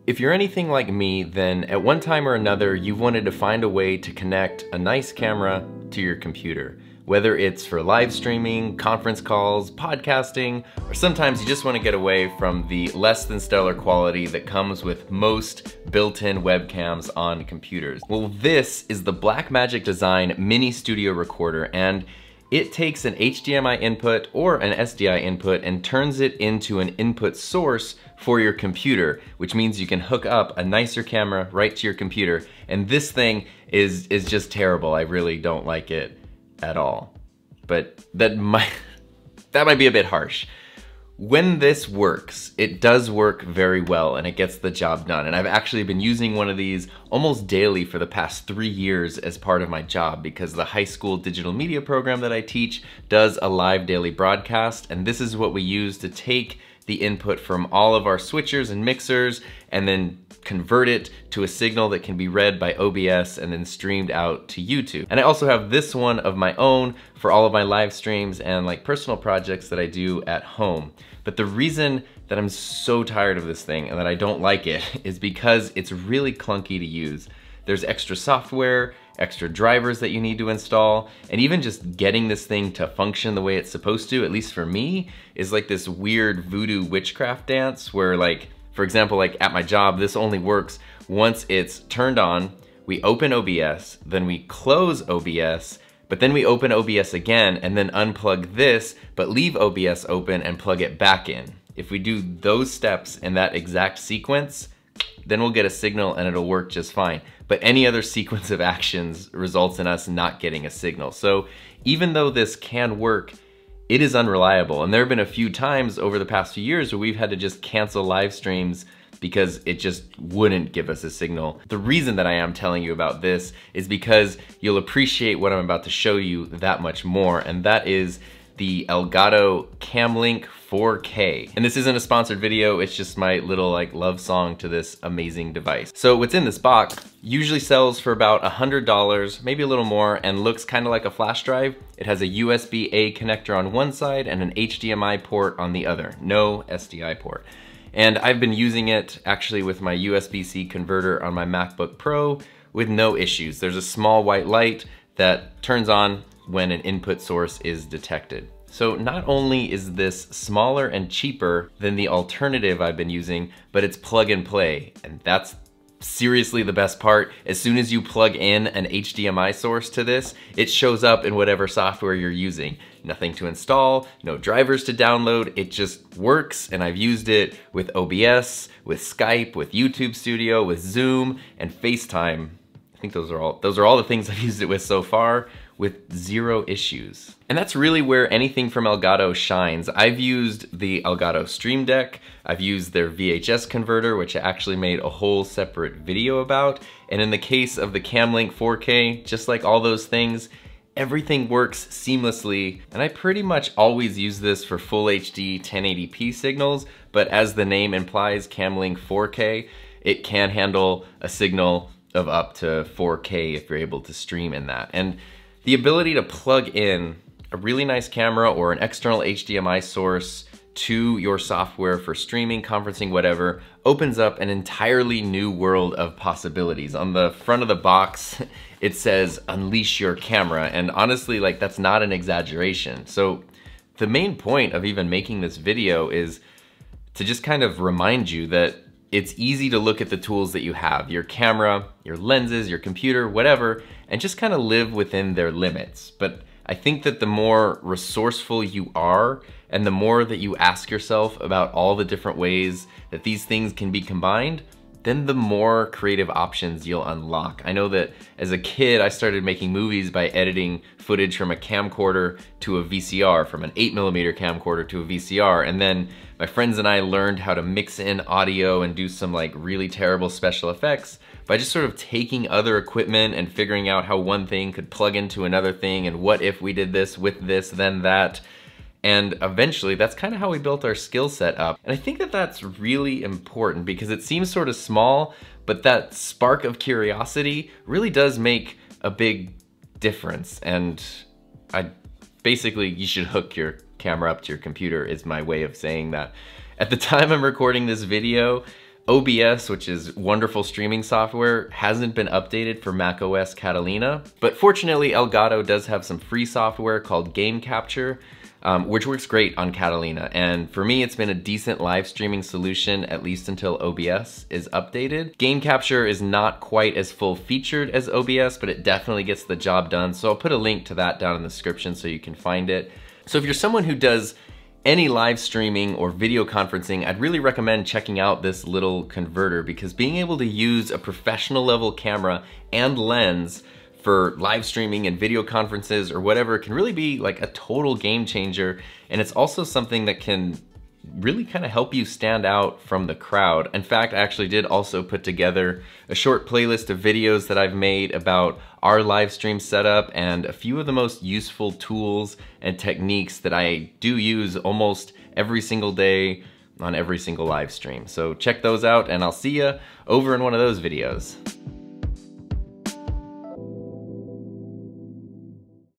If you're anything like me, then at one time or another, you've wanted to find a way to connect a nice camera to your computer. Whether it's for live streaming, conference calls, podcasting, or sometimes you just want to get away from the less than stellar quality that comes with most built-in webcams on computers. Well, this is the Blackmagic Design Mini Studio Recorder, and it takes an HDMI input or an SDI input and turns it into an input source for your computer, which means you can hook up a nicer camera right to your computer. And this thing is just terrible. I really don't like it at all. But that might be a bit harsh. When this works, it does work very well and it gets the job done. And I've actually been using one of these almost daily for the past 3 years as part of my job, because the high school digital media program that I teach does a live daily broadcast, and this is what we use to take the input from all of our switchers and mixers and then convert it to a signal that can be read by OBS and then streamed out to YouTube. And I also have this one of my own for all of my live streams and like personal projects that I do at home. But the reason that I'm so tired of this thing and that I don't like it is because it's really clunky to use. There's extra software, extra drivers that you need to install, and even just getting this thing to function the way it's supposed to, at least for me, is like this weird voodoo witchcraft dance where, like, for example, like at my job, this only works once it's turned on, we open OBS, then we close OBS, but then we open OBS again and then unplug this, but leave OBS open and plug it back in. If we do those steps in that exact sequence, then we'll get a signal and it'll work just fine. But any other sequence of actions results in us not getting a signal. So even though this can work, it is unreliable. And there have been a few times over the past few years where we've had to just cancel live streams because it just wouldn't give us a signal. The reason that I am telling you about this is because you'll appreciate what I'm about to show you that much more, and that is the Elgato Cam Link 4K. And this isn't a sponsored video, it's just my little like love song to this amazing device. So what's in this box usually sells for about $100, maybe a little more, and looks kind of like a flash drive. It has a USB-A connector on one side and an HDMI port on the other, no SDI port. And I've been using it actually with my USB-C converter on my MacBook Pro with no issues. There's a small white light that turns on when an input source is detected. So not only is this smaller and cheaper than the alternative I've been using, but it's plug and play. And that's seriously the best part. As soon as you plug in an HDMI source to this, it shows up in whatever software you're using. Nothing to install, no drivers to download, it just works. And I've used it with OBS, with Skype, with YouTube Studio, with Zoom, and FaceTime. I think those are all the things I've used it with so far, with zero issues. And that's really where anything from Elgato shines. I've used the Elgato Stream Deck, I've used their VHS converter, which I actually made a whole separate video about. And in the case of the Cam Link 4K, just like all those things, everything works seamlessly. And I pretty much always use this for full HD 1080p signals, but as the name implies, Cam Link 4K, it can handle a signal of up to 4K if you're able to stream in that. And the ability to plug in a really nice camera or an external HDMI source to your software for streaming, conferencing, whatever, opens up an entirely new world of possibilities. On the front of the box, it says, "Unleash your camera," and honestly, like, that's not an exaggeration. So the main point of even making this video is to just kind of remind you that it's easy to look at the tools that you have, your camera, your lenses, your computer, whatever, and just kind of live within their limits. But I think that the more resourceful you are and the more that you ask yourself about all the different ways that these things can be combined, then the more creative options you'll unlock. I know that as a kid, I started making movies by editing footage from a camcorder to a VCR, from an 8mm camcorder to a VCR, and then my friends and I learned how to mix in audio and do some like really terrible special effects by just sort of taking other equipment and figuring out how one thing could plug into another thing, and what if we did this with this, then that. And eventually, that's kind of how we built our skill set up. And I think that that's really important because it seems sort of small, but that spark of curiosity really does make a big difference. And basically, you should hook your camera up to your computer is my way of saying that. At the time I'm recording this video, OBS, which is wonderful streaming software, hasn't been updated for macOS Catalina, but fortunately Elgato does have some free software called Game Capture, which works great on Catalina. And for me, it's been a decent live streaming solution, at least until OBS is updated. Game Capture is not quite as full featured as OBS, but it definitely gets the job done. So I'll put a link to that down in the description so you can find it. So if you're someone who does any live streaming or video conferencing, I'd really recommend checking out this little converter, because being able to use a professional level camera and lens for live streaming and video conferences or whatever can really be like a total game changer. And it's also something that can really kind of help you stand out from the crowd. In fact, I actually did also put together a short playlist of videos that I've made about our live stream setup and a few of the most useful tools and techniques that I do use almost every single day on every single live stream. So check those out, and I'll see you over in one of those videos.